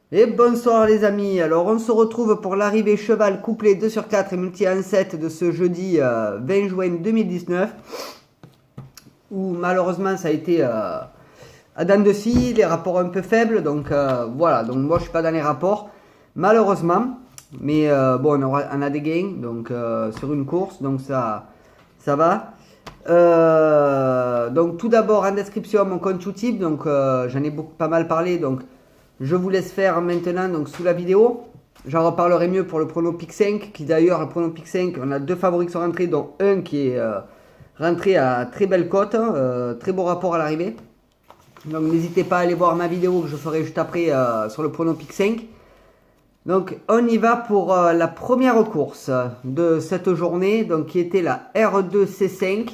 Et bonsoir les amis, alors on se retrouve pour l'arrivée cheval couplé 2 sur 4 et multi 1-7 de ce jeudi 20 juin 2019 où malheureusement ça a été à dents de scie, les rapports un peu faibles, donc voilà, donc moi je suis pas dans les rapports malheureusement, mais bon on a des gains donc sur une course, donc ça va. Donc tout d'abord en description mon compte Utip, donc j'en ai pas mal parlé, donc je vous laisse faire maintenant donc sous la vidéo. J'en reparlerai mieux pour le prono Pick 5, qui d'ailleurs le prono Pick 5, on a deux favoris qui sont rentrés, dont un qui est rentré à très belle cote, très beau rapport à l'arrivée. Donc n'hésitez pas à aller voir ma vidéo que je ferai juste après sur le prono Pick 5. Donc on y va pour la première course de cette journée, donc qui était la R2C5,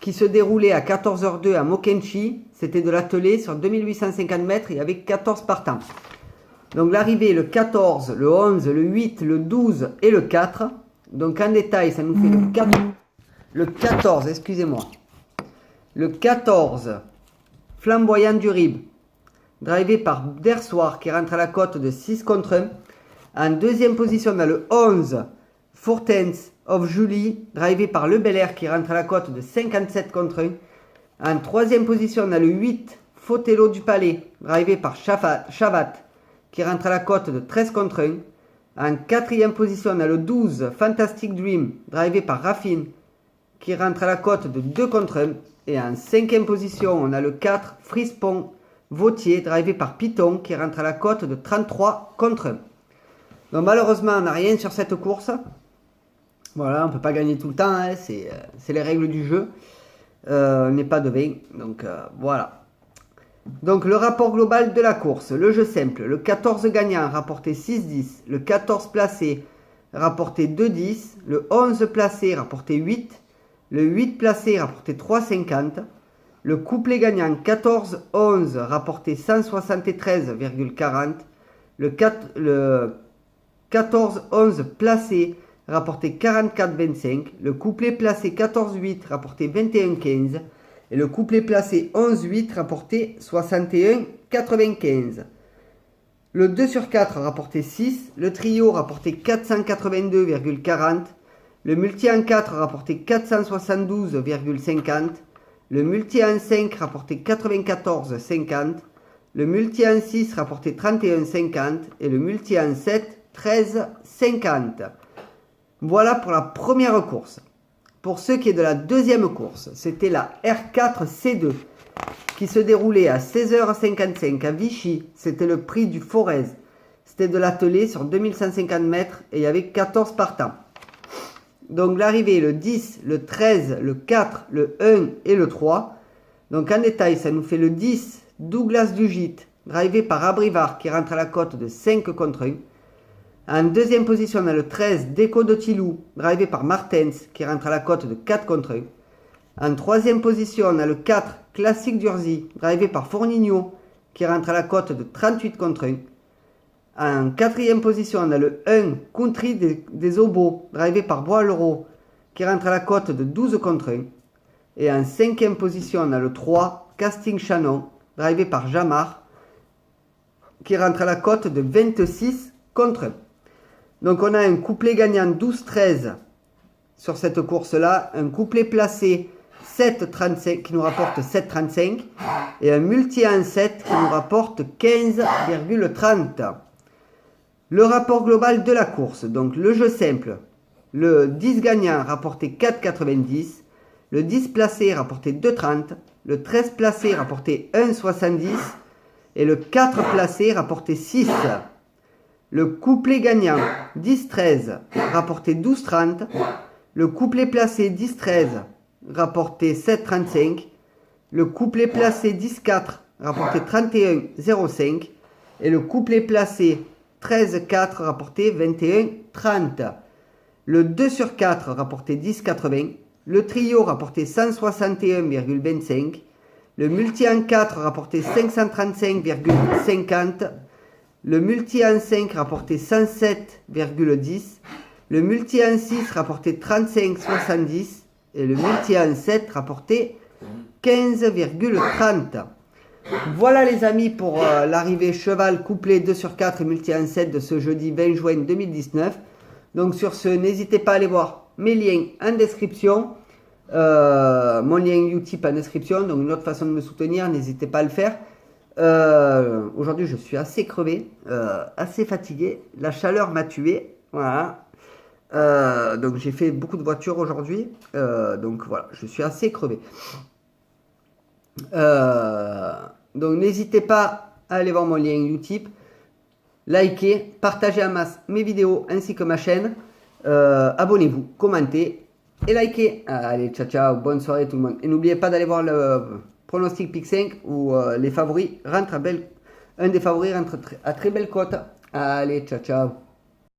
qui se déroulait à 14h02 à Mokenchi. C'était de l'attelé sur 2850 mètres et avec 14 partants. Donc l'arrivée le 14, le 11, le 8, le 12 et le 4. Donc en détail, ça nous fait le 14, excusez-moi. Le 14, Flamboyant du Rib, drivé par Dersoir qui rentre à la cote de 6 contre 1. En deuxième position, on a le 11, Fortens of Julie, drivé par Le Bel Air qui rentre à la cote de 57 contre 1. En troisième position, on a le 8, Fotello du Palais, drivé par Chavat, qui rentre à la cote de 13 contre 1. En quatrième position, on a le 12, Fantastic Dream, drivé par Raffine, qui rentre à la cote de 2 contre 1. Et en cinquième position, on a le 4, Frispon Vautier, drivé par Python, qui rentre à la cote de 33 contre 1. Donc malheureusement, on n'a rien sur cette course. Voilà, on ne peut pas gagner tout le temps, hein, c'est les règles du jeu. On n'est pas de 20, donc voilà. Donc le rapport global de la course, le jeu simple, le 14 gagnant rapporté 6-10, le 14 placé rapporté 2-10, le 11 placé rapporté 8, le 8 placé rapporté 3,50, le couplet gagnant 14-11 rapporté 173,40, le 14-11 placé rapporté 44,25, le couplet placé 14-8 rapporté 21,15 et le couplet placé 11-8 rapporté 61,95. Le 2 sur 4 rapporté 6, le trio rapporté 482,40, le multi en 4 rapporté 472,50, le multi en 5 rapporté 94,50, le multi en 6 rapporté 31,50 et le multi en 7 13,50. Voilà pour la première course. Pour ce qui est de la deuxième course, c'était la R4C2 qui se déroulait à 16h55 à Vichy. C'était le prix du Forez. C'était de l'attelé sur 2150 mètres et il y avait 14 partants. Donc l'arrivée le 10, le 13, le 4, le 1 et le 3. Donc en détail, ça nous fait le 10, Douglas du Gite, drivé par Abrivard qui rentre à la cote de 5 contre 1. En deuxième position, on a le 13, Déco de Tilou, drivé par Martens, qui rentre à la cote de 4 contre 1. En troisième position, on a le 4, Classique d'Urzy, drivé par Fournigno, qui rentre à la cote de 38 contre 1. En quatrième position, on a le 1, Country des Obos, drivé par Bois-Leroux, qui rentre à la cote de 12 contre 1. Et en cinquième position, on a le 3, Casting Shannon, drivé par Jamar, qui rentre à la cote de 26 contre 1. Donc on a un couplet gagnant 12-13 sur cette course-là, un couplet placé 7,35 qui nous rapporte 7,35 et un multi en 7 qui nous rapporte 15,30. Le rapport global de la course, donc le jeu simple, le 10 gagnant rapporté 4,90, le 10 placé rapporté 2,30, le 13 placé rapporté 1,70 et le 4 placé rapporté 6. Le couplet gagnant 10-13 rapporté 12,30. Le couplet placé 10-13 rapporté 7,35. Le couplet placé 10-4 rapporté 31,05. Et le couplet placé 13-4 rapporté 21,30. Le 2 sur 4 rapporté 10,80. Le trio rapporté 161,25. Le multi en 4 rapporté 535,50. Le multi en 5 rapporté 107,10. Le multi en 6 rapporté 35,70. Et le multi en 7 rapporté 15,30. Voilà les amis pour l'arrivée cheval couplé 2 sur 4 et multi 1-7 de ce jeudi 20 juin 2019. Donc sur ce, n'hésitez pas à aller voir mes liens en description. Mon lien Utip en description. Donc une autre façon de me soutenir, n'hésitez pas à le faire. Aujourd'hui je suis assez crevé, assez fatigué. La chaleur m'a tué. Voilà. Donc j'ai fait beaucoup de voitures aujourd'hui. Donc voilà, je suis assez crevé. Donc n'hésitez pas à aller voir mon lien Utip, likez, partagez en masse mes vidéos ainsi que ma chaîne, abonnez-vous, commentez et likez. Allez, ciao ciao, bonne soirée tout le monde. Et n'oubliez pas d'aller voir le pronostic Pick 5 où les favoris rentrent un des favoris rentre à très belle cote. Allez, ciao ciao.